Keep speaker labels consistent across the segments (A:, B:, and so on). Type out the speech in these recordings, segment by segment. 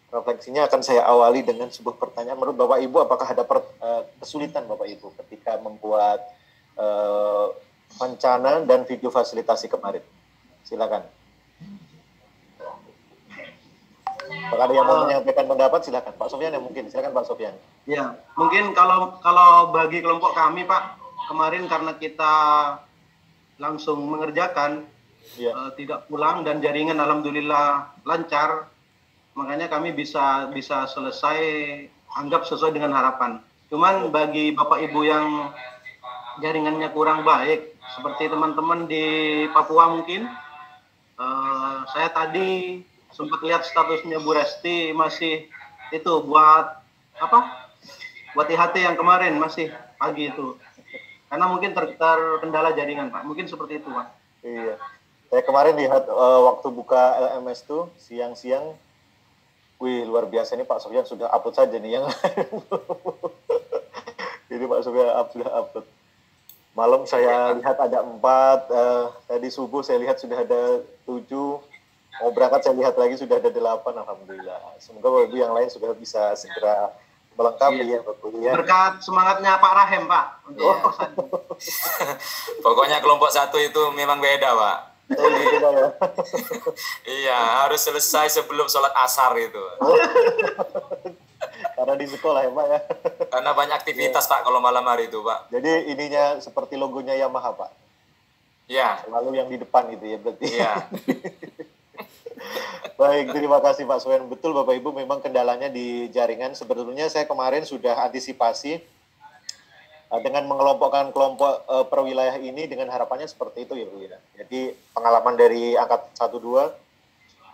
A: refleksinya akan saya awali dengan sebuah pertanyaan. Menurut Bapak Ibu, apakah ada kesulitan Bapak Ibu ketika membuat rencana dan video fasilitasi kemarin? Silakan. Apakah ada yang mau menyampaikan pendapat? Silakan. Pak Sofyan ya mungkin. Silakan Pak Sofyan.
B: Ya, mungkin kalau bagi kelompok kami Pak, kemarin karena kita langsung mengerjakan, tidak pulang dan jaringan alhamdulillah lancar, makanya kami bisa selesai anggap sesuai dengan harapan. Cuman bagi Bapak Ibu yang jaringannya kurang baik, seperti teman-teman di Papua mungkin, saya tadi sempat lihat statusnya Bu Resti masih itu buat apa? Buat IHT yang kemarin masih pagi itu. Karena mungkin terkendala jaringan Pak. Mungkin seperti itu Pak.
A: Iya. Saya kemarin lihat waktu buka LMS tuh siang-siang, wih luar biasa nih Pak Sofyan sudah upload saja nih yang jadi Pak Sofyan sudah upload. Malam saya lihat ada 4, tadi subuh saya lihat sudah ada 7, mau berangkat saya lihat lagi sudah ada 8, alhamdulillah. Semoga Bapak Ibu yang lain sudah bisa segera melengkapi ya Bapak Ibu ya.
B: Berkat semangatnya Pak Rahim Pak.
C: Pokoknya kelompok 1 itu memang beda Pak.
A: Oh, gitu, Pak, ya?
C: Iya, harus selesai sebelum sholat asar itu.
A: Karena di sekolah ya Pak ya.
C: Karena banyak aktivitas Pak kalau malam hari itu Pak.
A: Jadi ininya seperti logonya Yamaha Pak.
C: Iya.
A: Selalu yang di depan gitu ya berarti.
C: Iya.
A: Baik, terima kasih Pak Sofyan. Betul Bapak Ibu memang kendalanya di jaringan. Sebetulnya saya kemarin sudah antisipasi dengan mengelompokkan kelompok perwilayah ini dengan harapannya seperti itu ya Bu ya. Jadi pengalaman dari angkat 1-2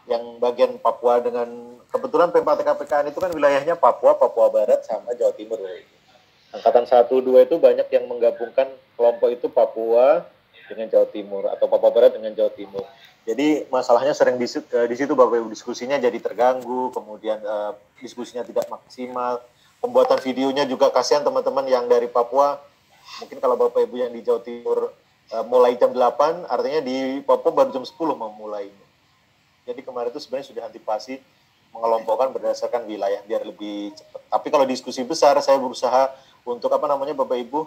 A: yang bagian Papua dengan kebetulan P4TK-PKN itu kan wilayahnya Papua, Papua Barat sama Jawa Timur. Angkatan 1-2 itu banyak yang menggabungkan kelompok itu Papua dengan Jawa Timur atau Papua Barat dengan Jawa Timur. Jadi masalahnya sering di situ Bapak Ibu diskusinya jadi terganggu, kemudian diskusinya tidak maksimal. Pembuatan videonya juga kasihan teman-teman yang dari Papua. Mungkin kalau Bapak Ibu yang di Jawa Timur mulai jam 8, artinya di Papua baru jam 10 memulainya. Jadi kemarin itu sebenarnya sudah antisipasi mengelompokkan berdasarkan wilayah biar lebih cepat. Tapi kalau diskusi besar saya berusaha untuk Bapak Ibu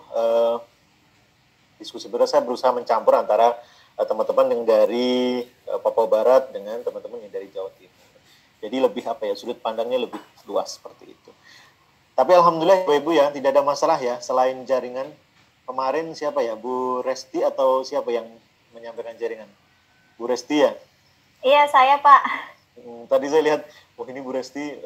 A: diskusi besar saya berusaha mencampur antara teman-teman yang dari Papua Barat dengan teman-teman yang dari Jawa Timur. Jadi lebih sudut pandangnya lebih luas seperti itu. Tapi alhamdulillah Bapak Ibu ya tidak ada masalah ya selain jaringan. Kemarin siapa ya Bu Resti atau siapa yang menyampaikan jaringan? Bu Resti ya?
D: Iya, saya Pak.
A: Tadi saya lihat, ini Bu Resti,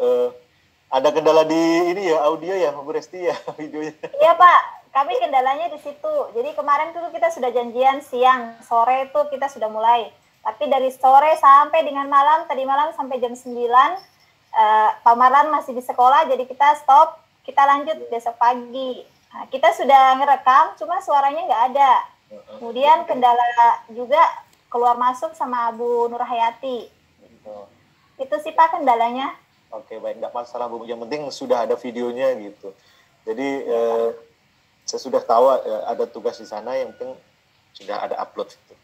A: ada kendala di ini ya, audio ya Bu Resti ya, videonya.
D: Iya Pak, kami kendalanya di situ. Jadi kemarin tuh kita sudah janjian siang, sore itu kita sudah mulai. Tapi dari sore sampai dengan malam, tadi malam sampai jam 9, Pak Marlan masih di sekolah, jadi kita stop, kita lanjut besok pagi. Nah, kita sudah ngerekam, cuma suaranya nggak ada. Kemudian kendala juga keluar masuk sama Bu Nurhayati. Itu sih Pak kendalanya.
A: Oke, baik, nggak masalah Bu. Yang penting sudah ada videonya gitu. Jadi saya sudah tahu ada tugas di sana, yang penting sudah ada upload. Gitu.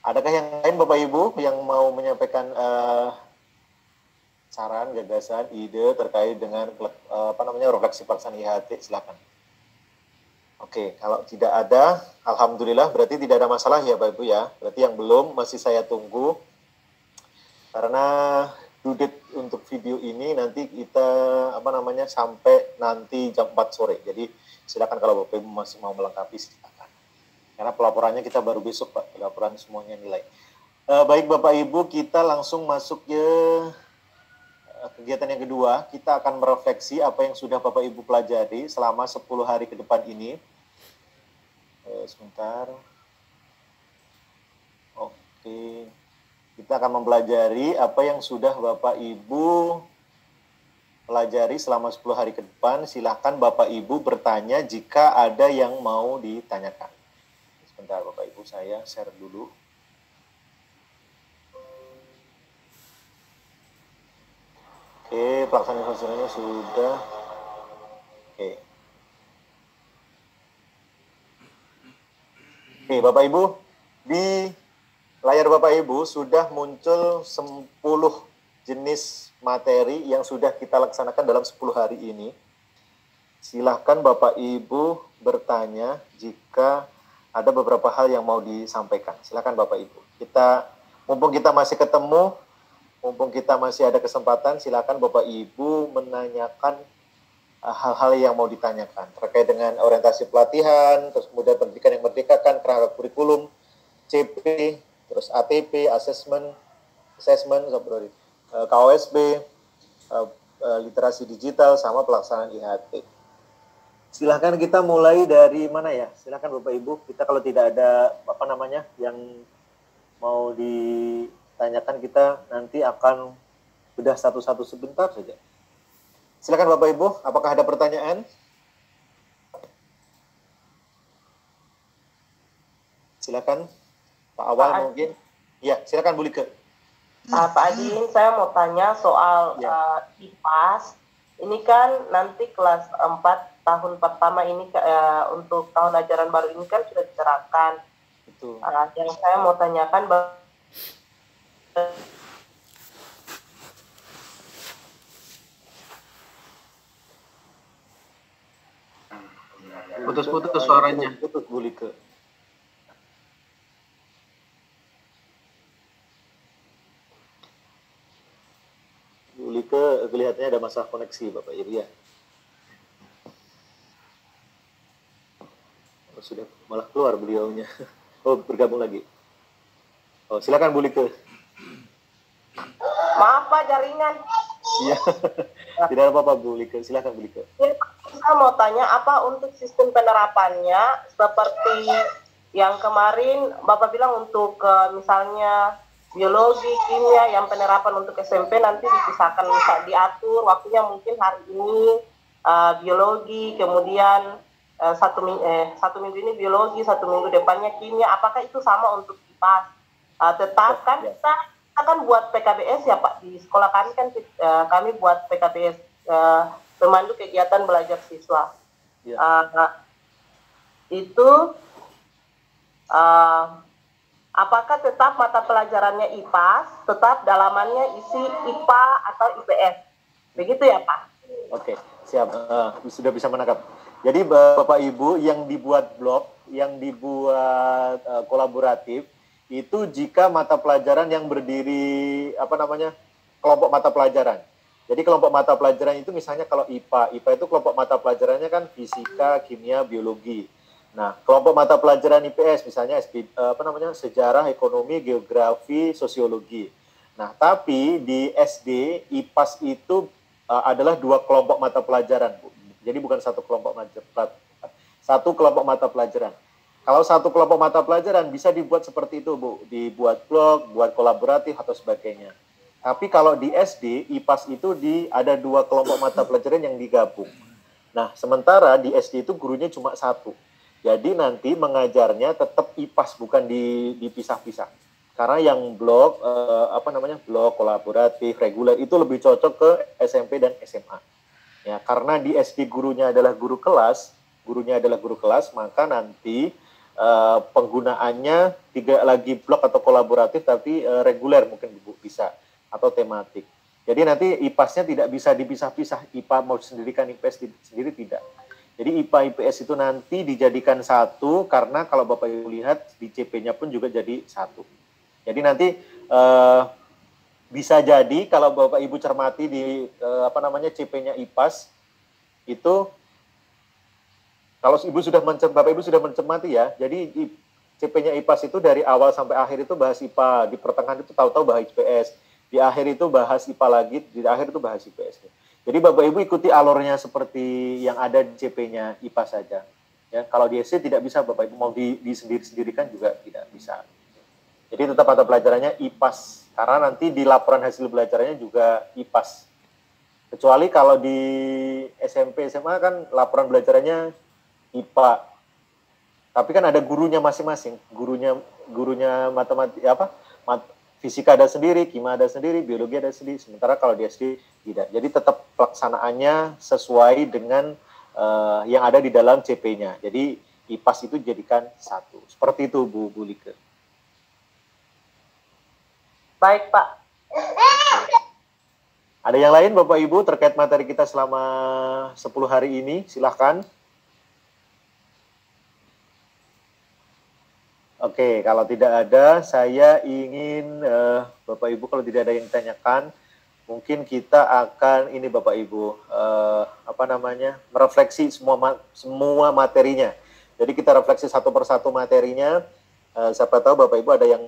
A: Adakah yang lain Bapak Ibu yang mau menyampaikan saran, gagasan, ide terkait dengan refleksi pelaksanaan IHT? Silakan. Oke, kalau tidak ada, alhamdulillah berarti tidak ada masalah ya Bapak Ibu ya. Berarti yang belum masih saya tunggu. Karena due date untuk video ini nanti kita sampai nanti jam 4 sore. Jadi silakan kalau Bapak Ibu masih mau melengkapi silakan. Karena pelaporannya kita baru besok Pak, pelaporan semuanya nilai. Baik Bapak Ibu, kita langsung masuk ke kegiatan yang kedua. Kita akan merefleksi apa yang sudah Bapak Ibu pelajari selama 10 hari ke depan ini. Sebentar. Oke. Kita akan mempelajari apa yang sudah Bapak Ibu pelajari selama 10 hari ke depan. Silahkan Bapak Ibu bertanya jika ada yang mau ditanyakan. Sebentar Bapak Ibu, saya share dulu. Oke, pelaksanaan hasilnya sudah. Oke. Oke, Bapak Ibu, di layar Bapak Ibu sudah muncul 10 jenis materi yang sudah kita laksanakan dalam 10 hari ini. Silahkan Bapak Ibu bertanya jika ada beberapa hal yang mau disampaikan. Silahkan Bapak Ibu. Mumpung kita masih ketemu, mumpung kita masih ada kesempatan, silahkan Bapak Ibu menanyakan hal-hal yang mau ditanyakan terkait dengan orientasi pelatihan, terus kemudian pendidikan yang merdekakan, kerangka kurikulum, CP, terus ATP, assessment, KOSB, literasi digital, sama pelaksanaan IHT. Silahkan kita mulai dari mana ya? Silahkan Bapak Ibu, kita kalau tidak ada yang mau ditanyakan, kita nanti akan bedah satu-satu sebentar saja. Silahkan Bapak Ibu, apakah ada pertanyaan? Silakan Pak Awal mungkin. Ya, silakan Bu Like.
E: Pak Adin, saya mau tanya soal IPAS. Ini kan nanti kelas 4 tahun pertama ini untuk tahun ajaran baru ini kan sudah diterapkan. Betul. Yang saya mau tanyakan
B: putus-putus suaranya.
A: Putus Bu Like. Bu Like kelihatannya ada masalah koneksi Bapak Ibu ya. Sudah malah keluar beliaunya. Oh, bergabung lagi. Oh, silakan Bu Like.
E: maaf Pak, jaringan.
A: Iya. Tidak apa-apa Bu Like. Silakan Bu Like.
E: Saya mau tanya apa untuk sistem penerapannya seperti yang kemarin Bapak bilang untuk misalnya biologi, kimia, yang penerapan untuk SMP nanti dipisahkan, bisa diatur waktunya, mungkin hari ini biologi, kemudian satu minggu ini biologi, 1 minggu depannya kimia. Apakah itu sama untuk IPAS? Tetap kan kita kan buat PKBS ya Pak, di sekolah kami kan kami buat PKBS, pemandu kegiatan belajar siswa. Ya. Apakah tetap mata pelajarannya IPAS, tetap dalamannya isi IPA atau IPS? Begitu ya Pak?
A: Oke, siap. Sudah bisa menangkap. Jadi Bapak Ibu, yang dibuat blog, yang dibuat kolaboratif, itu jika mata pelajaran yang berdiri, kelompok mata pelajaran. Jadi kelompok mata pelajaran itu misalnya kalau IPA itu kelompok mata pelajarannya kan fisika, kimia, biologi. Nah, kelompok mata pelajaran IPS misalnya sejarah, ekonomi, geografi, sosiologi. Nah, tapi di SD, IPAS itu adalah 2 kelompok mata pelajaran, Bu. Jadi bukan satu kelompok mata pelajaran. Kalau satu kelompok mata pelajaran bisa dibuat seperti itu, Bu. Dibuat blog, buat kolaboratif atau sebagainya. Tapi kalau di SD, IPAS itu ada 2 kelompok mata pelajaran yang digabung. Nah, sementara di SD itu gurunya cuma 1. Jadi nanti mengajarnya tetap IPAS, bukan dipisah-pisah. Karena yang blog, blog kolaboratif, reguler itu lebih cocok ke SMP dan SMA. Ya, karena di SD gurunya adalah guru kelas, maka nanti penggunaannya tidak lagi blog atau kolaboratif, tapi reguler mungkin bisa, atau tematik. Jadi nanti IPAS-nya tidak bisa dipisah-pisah, IPA mau sendirikan, IPS sendiri tidak. Jadi IPA IPS itu nanti dijadikan satu, karena kalau Bapak Ibu lihat di CP-nya pun juga jadi satu. Jadi nanti bisa jadi kalau Bapak Ibu cermati di CP-nya IPAS itu, kalau Bapak Ibu sudah mencermati ya, jadi CP-nya IPAS itu dari awal sampai akhir itu bahas IPA, di pertengahan itu tahu-tahu bahas IPS, di akhir itu bahas IPA lagi, di akhir itu bahas IPS. Jadi Bapak Ibu ikuti alurnya seperti yang ada di CP-nya IPA saja. Ya, kalau di SD tidak bisa, Bapak Ibu mau disendiri-sendirikan juga tidak bisa. Jadi tetap mata pelajarannya IPAS, karena nanti di laporan hasil belajarannya juga IPAS. Kecuali kalau di SMP SMA kan laporan belajarannya IPA. Tapi kan ada gurunya masing-masing. Gurunya matematika fisika ada sendiri, kimia ada sendiri, biologi ada sendiri. Sementara kalau di SD tidak. Jadi tetap pelaksanaannya sesuai dengan yang ada di dalam CP-nya. Jadi IPAS itu jadikan satu. Seperti itu Bu Like.
E: Baik Pak.
A: Ada yang lain Bapak Ibu terkait materi kita selama 10 hari ini? Silahkan. Oke, kalau tidak ada, saya ingin Bapak Ibu kalau tidak ada yang ditanyakan, mungkin kita akan ini Bapak Ibu merefleksi semua materinya. Jadi kita refleksi satu persatu materinya. Siapa tahu Bapak Ibu ada yang